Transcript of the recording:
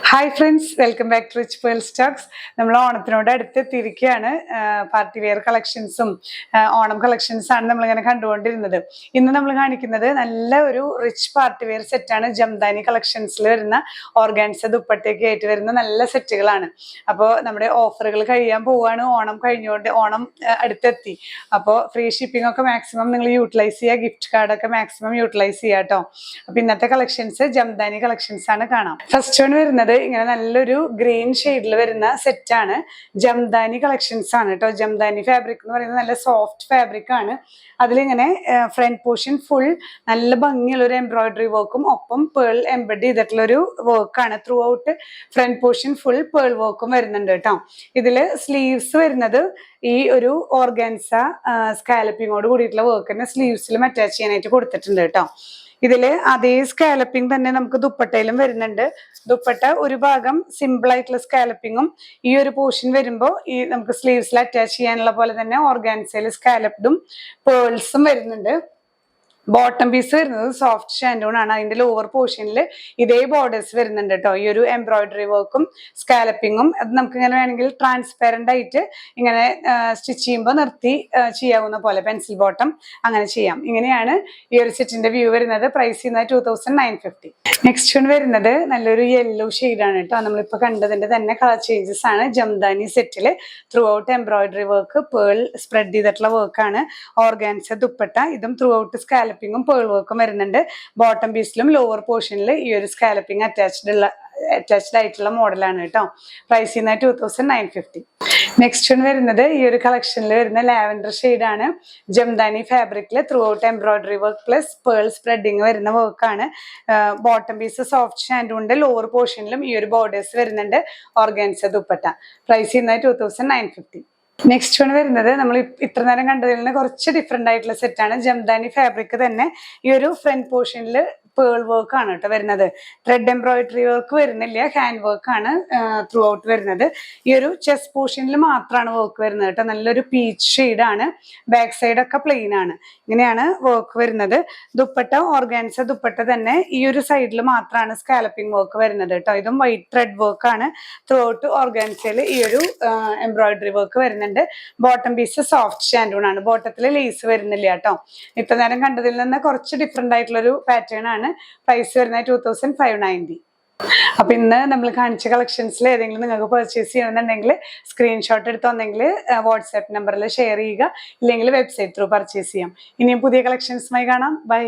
Hi friends, welcome back to Rich Pearl Stocks. നമ്മൾ ഓണത്തിനോട് അടുത്തെത്തിയിരിക്കുകയാണ്. Party wear കളക്ഷൻസും ഓണം കളക്ഷൻസാണ് നമ്മളിങ്ങനെ കണ്ടുകൊണ്ടിരുന്നത്. ഇന്ന് നമ്മൾ കാണിക്കുന്നത് നല്ല ഒരു റിച്ച് പാർട്ടി വെയർ സെറ്റാണ്. ജംദാനി കളക്ഷൻസിൽ വരുന്ന ഓർഗാൻസ ദുപ്പട്ടയൊക്കെ ആയിട്ട് വരുന്ന നല്ല സെറ്റുകളാണ്. അപ്പോൾ നമ്മുടെ ഓഫറുകൾ കഴിയാൻ പോവുകയാണ്. ഓണം അടുത്തെത്തി. അപ്പോൾ ഫ്രീ ഷിപ്പിംഗ് ഒക്കെ മാക്സിമം നിങ്ങൾ യൂട്ടിലൈസ് ചെയ്യുക. ഗിഫ്റ്റ് കാർഡൊക്കെ മാക്സിമം യൂട്ടിലൈസ് ചെയ്യുക കേട്ടോ. അപ്പോൾ ഇന്നത്തെ കളക്ഷൻസ് ജംദാനി കളക്ഷൻസ് ആണ് കാണാം. ഫസ്റ്റ് വൺ വരുന്നത് ഇങ്ങനെ നല്ലൊരു ഗ്രീൻ ഷെയ്ഡിൽ വരുന്ന സെറ്റാണ്. ജംദാനി കളക്ഷൻസ് ആണ് കേട്ടോ. ജംദാനി ഫാബ്രിക് എന്ന് പറയുന്നത് നല്ല സോഫ്റ്റ് ഫാബ്രിക് ആണ്. അതിലിങ്ങനെ ഫ്രണ്ട് പോർഷൻ ഫുൾ നല്ല ഭംഗിയുള്ള ഒരു എംബ്രോയിഡറി വർക്കും ഒപ്പം പേൾ എംബഡ് ചെയ്തിട്ടുള്ള ഒരു വർക്കാണ്. Throughout front portion full pearl വർക്കും വരുന്നുണ്ട് കേട്ടോ. ഇതില് സ്ലീവ്സ് വരുന്നത് ഈ ഒരു ഓർഗാൻസ സ്കാലപ്പിങ്ങോട് കൂടിയിട്ടുള്ള വർക്ക് തന്നെ സ്ലീവ്സിലും അറ്റാച്ച് ചെയ്യാനായിട്ട് കൊടുത്തിട്ടുണ്ട് കേട്ടോ. ഇതില് അതേ സ്കാലപ്പിംഗ് തന്നെ നമുക്ക് ദുപ്പട്ടയിലും വരുന്നുണ്ട്. ദുപ്പട്ട ഒരു ഭാഗം സിമ്പിൾ ആയിട്ടുള്ള സ്കാലപ്പിങ്ങും ഈ ഒരു പോർഷൻ വരുമ്പോൾ ഈ നമുക്ക് സ്ലീവ്സിൽ അറ്റാച്ച് ചെയ്യാനുള്ള പോലെ തന്നെ ഓർഗാൻസയിൽ സ്കാലപ്ഡും പേൾസും വരുന്നുണ്ട്. ബോട്ടം പീസ് വരുന്നത് സോഫ്റ്റ് ഷാൻഡൂൺ ആണ്. അതിന്റെ ലോവർ പോർഷനിൽ ഇതേ ബോർഡേഴ്സ് വരുന്നുണ്ട് കേട്ടോ. ഈ ഒരു എംബ്രോയിഡറി വർക്കും സ്കാലപ്പിങ്ങും അത് നമുക്ക് ഇങ്ങനെ വേണമെങ്കിൽ ട്രാൻസ്പെറന്റ് ആയിട്ട് ഇങ്ങനെ സ്റ്റിച്ച് ചെയ്യുമ്പോൾ നിർത്തി ചെയ്യാവുന്ന പോലെ പെൻസിൽ ബോട്ടം അങ്ങനെ ചെയ്യാം. ഇങ്ങനെയാണ് ഈ ഒരു സെറ്റിന്റെ വ്യൂ വരുന്നത്. പ്രൈസ് ചെയ്യുന്നത് 2950. നെക്സ്റ്റ് വൺ വരുന്നത് നല്ലൊരു യെല്ലോ ഷെയ്ഡാണ് കേട്ടോ. നമ്മളിപ്പോൾ കണ്ടതിന്റെ തന്നെ കളർ ചേഞ്ചസ് ആണ്. ജംദാനി സെറ്റില് throughout embroidery work pearl spread ചെയ്തിട്ടുള്ള വർക്കാണ്. ഓർഗാൻസ ദുപ്പട്ട ഇതും ത്രൂ ഔട്ട് സ്കാലപ്പിങ്ങും പേൾ വർക്കും വരുന്നുണ്ട്. ബോട്ടം പീസിലും ലോവർ പോർഷനിൽ ഈ ഒരു സ്കാലപ്പിംഗ് അറ്റാച്ച്ഡ് ആയിട്ടുള്ള മോഡലാണ് കേട്ടോ. പ്രൈസ് ചെയ്യുന്നത് 2950. നെക്സ്റ്റ് വരുന്നത് ഈ ഒരു കളക്ഷനിൽ വരുന്ന ലാവൻഡർ ഷെയ്ഡാണ്. ജംദാനി ഫാബ്രിക്കിൽ through out embroidery work plus pearl spreading വരുന്ന വർക്കാണ്. ബോട്ടം പീസ് സോഫ്റ്റ് ഷാൻഡൂണിന്റെ ലോവർ പോർഷനിലും ഈ ഒരു ബോർഡേഴ്സ് വരുന്നുണ്ട്. ഓർഗാൻസ ദുപ്പട്ട. പ്രൈസ് ചെയ്യുന്നത് 2950. നെക്സ്റ്റ് വൺ വരുന്നത് നമ്മൾ ഇത്ര നേരം കണ്ടതിൽ നിന്ന് കുറച്ച് ഡിഫറെന്റ് ആയിട്ടുള്ള സെറ്റാണ്. ജംദാനി ഫാബ്രിക് തന്നെ ഈ ഒരു ഫ്രണ്ട് പോർഷനിൽ പേൾ വർക്ക് ആണ് കേട്ടോ വരുന്നത്. ത്രെഡ് എംബ്രോയിഡറി വർക്ക് വരുന്നില്ല, ഹാൻഡ് വർക്ക് ആണ് ത്രൂ ഔട്ട് വരുന്നത്. ഈ ഒരു ചെസ്റ്റ് പോർഷനിൽ മാത്രമാണ് വർക്ക് വരുന്നത് കേട്ടോ. നല്ലൊരു പീച്ച് ഷെയ്ഡാണ്. ബാക്ക് സൈഡ് ഒക്കെ പ്ലെയിൻ ആണ്. ഇങ്ങനെയാണ് വർക്ക് വരുന്നത്. ദുപ്പട്ട ഓർഗാൻസ ദുപ്പട്ട തന്നെ ഈ ഒരു സൈഡിൽ മാത്രമാണ് സ്കാലപ്പിംഗ് വർക്ക് വരുന്നത് കേട്ടോ. ഇതും വൈറ്റ് ത്രെഡ് വർക്ക് ആണ്. ത്രൂ ഔട്ട് ഓർഗാൻസയിൽ ഈ ഒരു എംബ്രോയിഡറി വർക്ക് വരുന്നുണ്ട്. ബോട്ടം പീസ് സോഫ്റ്റ് ഷാൻഡൂൺ ആണ്. ബോട്ടത്തിൽ ലേസ് വരുന്നില്ല കേട്ടോ. ഇത്ര നേരം കണ്ടതിൽ നിന്ന് കുറച്ച് ഡിഫറെന്റ് ആയിട്ടുള്ള ഒരു പാറ്റേൺ ആണ്. പ്രൈസ് വരുന്നത് 2590. അപ്പൊ ഇന്ന് നമ്മൾ കാണിച്ച കളക്ഷൻസിൽ ഏതെങ്കിലും നിങ്ങൾക്ക് പർച്ചേസ് ചെയ്യണമെന്നുണ്ടെങ്കിൽ സ്ക്രീൻഷോട്ട് എടുത്ത് വന്നെങ്കിൽ വാട്സാപ്പ് നമ്പറിൽ ഷെയർ ചെയ്യുക. ഇല്ലെങ്കിൽ വെബ്സൈറ്റ് ത്രൂ പർച്ചേസ് ചെയ്യാം. ഇനിയും പുതിയ കളക്ഷൻസുമായി കാണാം. ബൈ.